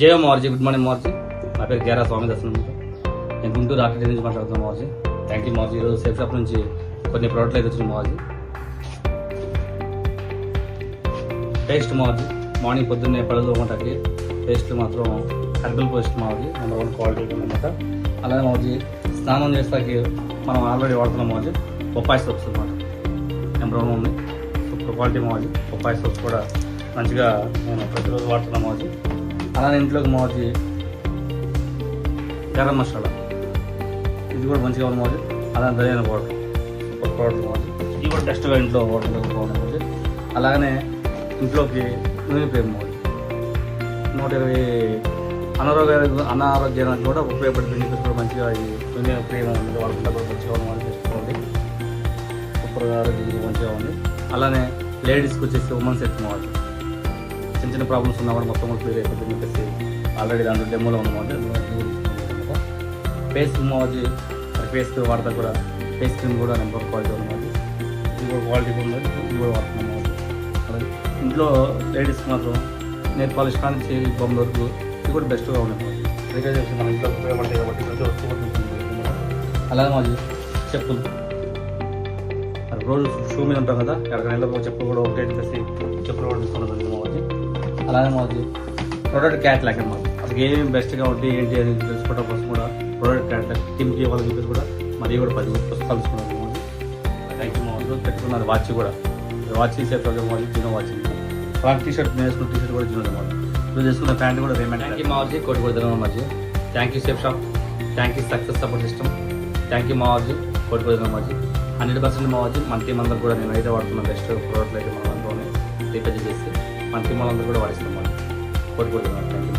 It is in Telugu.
జయ మార్జీ, గుడ్ మార్నింగ్ మార్జీ. నా పేరు గేరా స్వామి దర్శనం. నేను గుంటూరు ఆర్టీడీ నుంచి మాట్లాడుతున్నాను మార్జీ. Thank you మార్జీ. ఈరోజు సేఫ్ షాప్ నుంచి కొన్ని ప్రోడక్ట్లు అయితే వచ్చినాయి మార్జీ. పేస్ట్ మార్జీ, మార్నింగ్ పొద్దున్నే పడదు వంటకి పేస్ట్ మాత్రం హెర్బల్ పేస్ట్ మార్జీ, నెంబర్ 1 క్వాలిటీ అనమాట. అలాగే మార్జీ స్నానం చేస్తాకి మనం ఆల్రెడీ వాడుతున్నాం మార్జీ బొప్పాయి సోప్స్ అనమాట. నెంబర్ 1 ఉంది, సూపర్ క్వాలిటీ మార్జీ. బొప్పాయి సోప్స్ కూడా మంచిగా నేను ప్రతిరోజు వాడుతున్నాను మార్జీ. అలానే ఇంట్లోకి మార్చి గరం మసాలా, ఇది కూడా మంచిగా ఉంది మార్చి. అలానే ధనియాల పౌడర్, సూపర్ పౌడర్ మార్చి. ఇది కూడా టెస్ట్గా ఇంట్లో వాటర్ పౌడర్ మార్చి. అలాగనే ఇంట్లోకి నూనె పేరు మార్చి 120 అనారోగ్యానికి కూడా ఉపయోగపడే బెనిఫిట్స్ కూడా మంచిగా ఈ నూనె ప్రేమ ఉంది వాడుకుంటే కూడా మంచిగా ఉంది చేసుకోండి. సూపర్గా ఆరోగ్యం మంచిగా ఉంది. అలానే లేడీస్కి వచ్చేసి ఉమెన్స్ సెట్ మార్చి. చిన్న చిన్న ప్రాబ్లమ్స్ ఉన్నా కూడా మొత్తం క్లియర్ అయిపోతుంది చెప్పేసి ఆల్రెడీ దాంట్లో డెమోలో ఉన్నమాట. ఫేస్ మార్చి, ఫేస్ వాడతా కూడా ఫేస్ క్రీమ్ కూడా నెంబర్ క్వాలిటీ ఉన్నది. ఇది కూడా క్వాలిటీ ఉంది, ఇది కూడా వాడుతున్నాం. అలాగే ఇంట్లో లేడీస్కి మాత్రం నెయిల్ పాలిష్ కానీ బొమ్మ వరకు ఇది కూడా బెస్ట్గా ఉన్నాయి. అందుకే చెప్పి మన ఇంట్లో ఉపయోగపడతాయి కాబట్టి ప్రతి వస్తువు. అలాగే మాది చెప్పులు, రోజు షూ మీద ఉంటాం కదా, ఎక్కడికైనా వెళ్ళకపోతే చెప్పులు కూడా ఒకటే చెప్పేసి చెప్పులు కూడా తీసుకున్నది మాది. అలాగే మాది ప్రొడక్ట్ క్యాట్లాగ్ అనమాట. అసలు ఏమేమి బెస్ట్గా ఉంటే ఏంటి అని తెలుసుకోవడం కోసం కూడా ప్రొడక్ట్ క్యాట్లాగ్ టీమ్కి వాళ్ళకి చెప్పేసి కూడా మరి కూడా 10 పుస్తకాలు తీసుకున్నాను మాది. థ్యాంక్ యూ మాది. పెట్టుకున్నారు వాచ్ కూడా, వాచ్ సేఫ్ మాది. జినో వాచ్, ఫ్రాక్ టీషర్ట్ నేను వేసుకున్న టీషర్ట్ కూడా జినో మాది. ఇప్పుడు చేసుకున్న ప్యాంట్ కూడా రేమండ్. థ్యాంక్ యూ మాది. కోటి కూడా తినడం మాది. Thank you safe shop, thank you success support system, thank you మాది. కోటి కూడా తినడం మాది. 100% మాది. మన టీం అందరూ కూడా నేను అయితే వాడుతున్న బెస్ట్ ప్రోడక్ట్లు అయితే మన దాంట్లోనే రీపేజ్ చేసి మన టీం వాళ్ళందరూ కూడా వాడిస్తాం మాది. కోటి కూడా తినడం. Thank you.